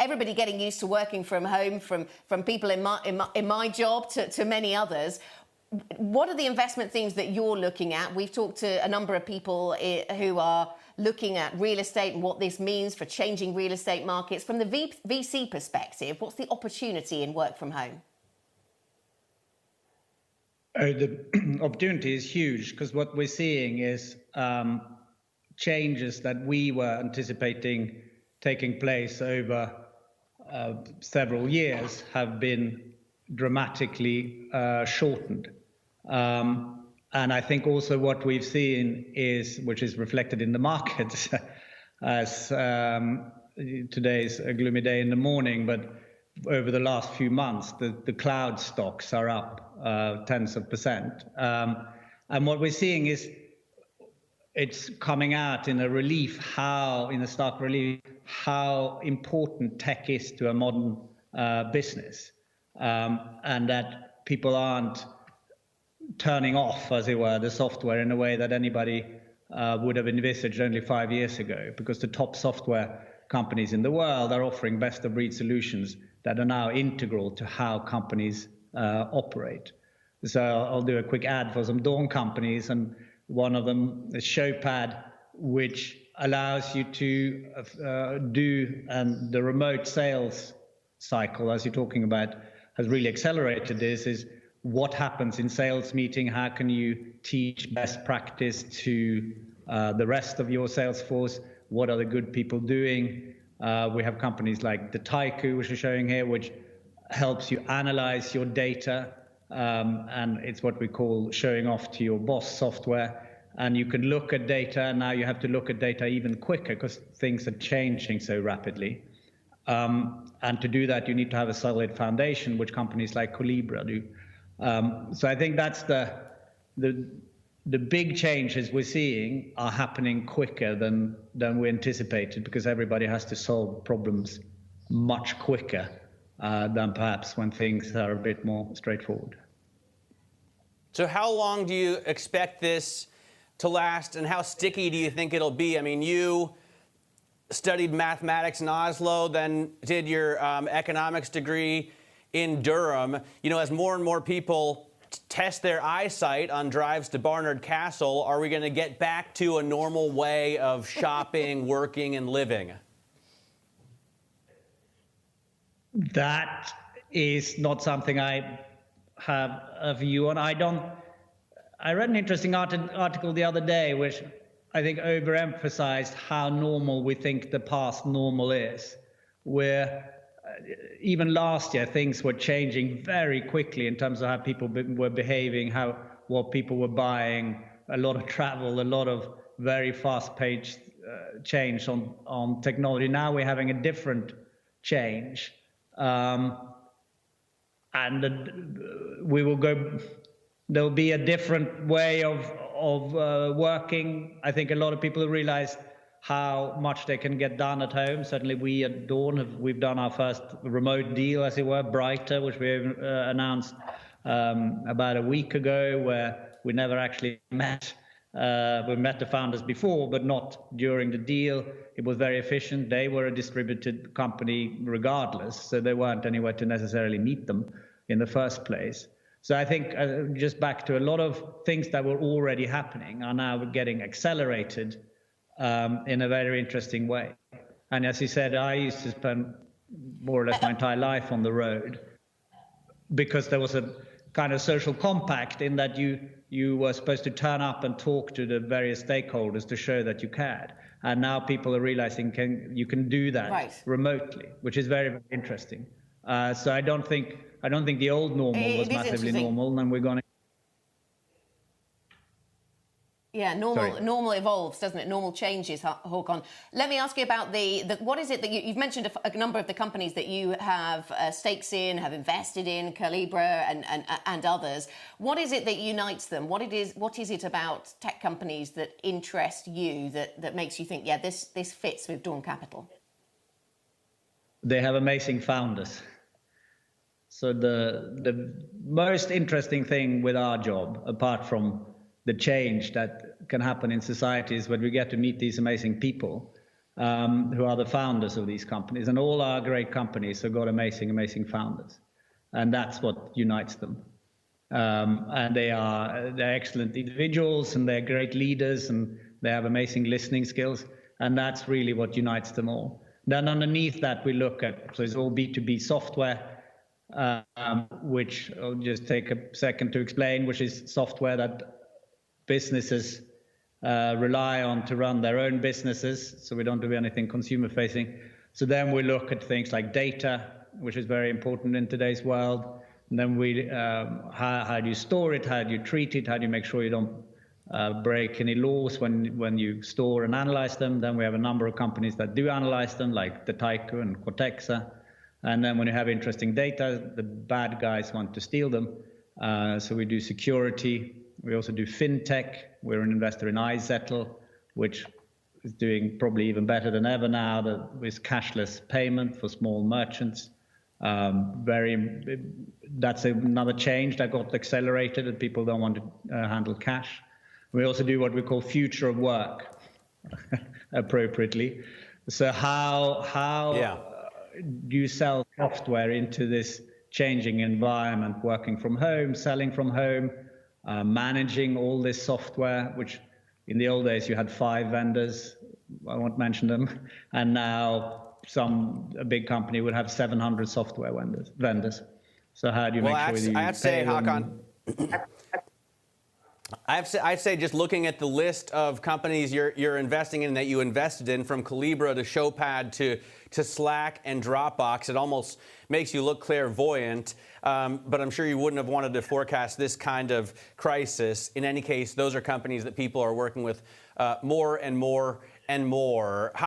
everybody getting used to working from home, from people in my job to many others. What are the investment themes that you're looking at? We've talked to a number of people who are looking at real estate and what this means for changing real estate markets. From the VC perspective, what's the opportunity in work from home? The opportunity is huge, because what we're seeing is changes that we were anticipating taking place over several years have been dramatically shortened. And I think also what we've seen is, which is reflected in the markets, as today's a gloomy day in the morning, but over the last few months, the cloud stocks are up tens of percent. And what we're seeing is it's coming out in a stark relief, how important tech is to a modern business, and that people aren't turning off, as it were, the software in a way that anybody would have envisaged only 5 years ago, because the top software companies in the world are offering best-of-breed solutions that are now integral to how companies operate. So I'll do a quick ad for some Dawn companies, and one of them is Showpad, which allows you to and the remote sales cycle, as you're talking about, has really accelerated this, is what happens in sales meeting, how can you teach best practice to the rest of your sales force, what are the good people doing. We have companies like the Taiku, which is showing here, which helps you analyze your data, and it's what we call showing off to your boss software. And you can look at data, and now you have to look at data even quicker because things are changing so rapidly. And to do that, you need to have a solid foundation, which companies like Colibra do. So I think that's the big changes we're seeing are happening quicker than we anticipated, because everybody has to solve problems much quicker than perhaps when things are a bit more straightforward. So how long do you expect this to last, and how sticky do you think it'll be? I mean, you studied mathematics in Oslo, then did your economics degree in Durham. You know, as more and more people test their eyesight on drives to Barnard Castle, are we going to get back to a normal way of shopping, working, and living? That is not something I have a view on. I read an interesting article the other day, which I think overemphasized how normal we think the past normal is, where even last year things were changing very quickly in terms of how people were behaving, what people were buying, a lot of travel, a lot of very fast-paced change on technology. Now we're having a different change, and we will go. There'll be a different way of working. I think a lot of people realize how much they can get done at home. Certainly we at Dawn, we've done our first remote deal, as it were, Brighter, which we announced about a week ago, where we never actually met. We met the founders before, but not during the deal. It was very efficient. They were a distributed company regardless, so they weren't anywhere to necessarily meet them in the first place. So I think just back to a lot of things that were already happening are now getting accelerated in a very interesting way. And as you said, I used to spend more or less my entire life on the road, because there was a kind of social compact in that you were supposed to turn up and talk to the various stakeholders to show that you cared. And now people are realizing you can do that remotely, which is very, very interesting. So I don't think the old normal was massively normal, and we're going to. Yeah, normal evolves, doesn't it? Normal changes, Haakon. Let me ask you about what is it that you've mentioned a number of the companies that you have stakes in, have invested in, Colibra and others. What is it that unites them? What is it about tech companies that interest you, that makes you think, yeah, this fits with Dawn Capital? They have amazing founders. So the most interesting thing with our job, apart from the change that can happen in society, is when we get to meet these amazing people who are the founders of these companies. And all our great companies have got amazing, amazing founders. And that's what unites them. And they're excellent individuals, and they're great leaders, and they have amazing listening skills. And that's really what unites them all. Then underneath that, we look at, so it's all B2B software, which I'll just take a second to explain, which is software that businesses rely on to run their own businesses. So we don't do anything consumer facing. So then we look at things like data, which is very important in today's world. And then we, how do you store it? How do you treat it? How do you make sure you don't break any laws when you store and analyze them? Then we have a number of companies that do analyze them, like the Tyco and Cortexa. And then when you have interesting data, the bad guys want to steal them. So we do security. We also do fintech. We're an investor in iZettle, which is doing probably even better than ever now with cashless payment for small merchants. That's another change that got accelerated, and people don't want to handle cash. We also do what we call future of work, appropriately. So how do you sell software into this changing environment, working from home, selling from home, managing all this software, which in the old days you had 5 vendors, I won't mention them, and now a big company would have 700 software vendors. So how do you make sure that you I have to say, Haakon, I'd say just looking at the list of companies you're investing in, that you invested in, from Calibra to Showpad to Slack and Dropbox, it almost makes you look clairvoyant. But I'm sure you wouldn't have wanted to forecast this kind of crisis. In any case, those are companies that people are working with more and more and more.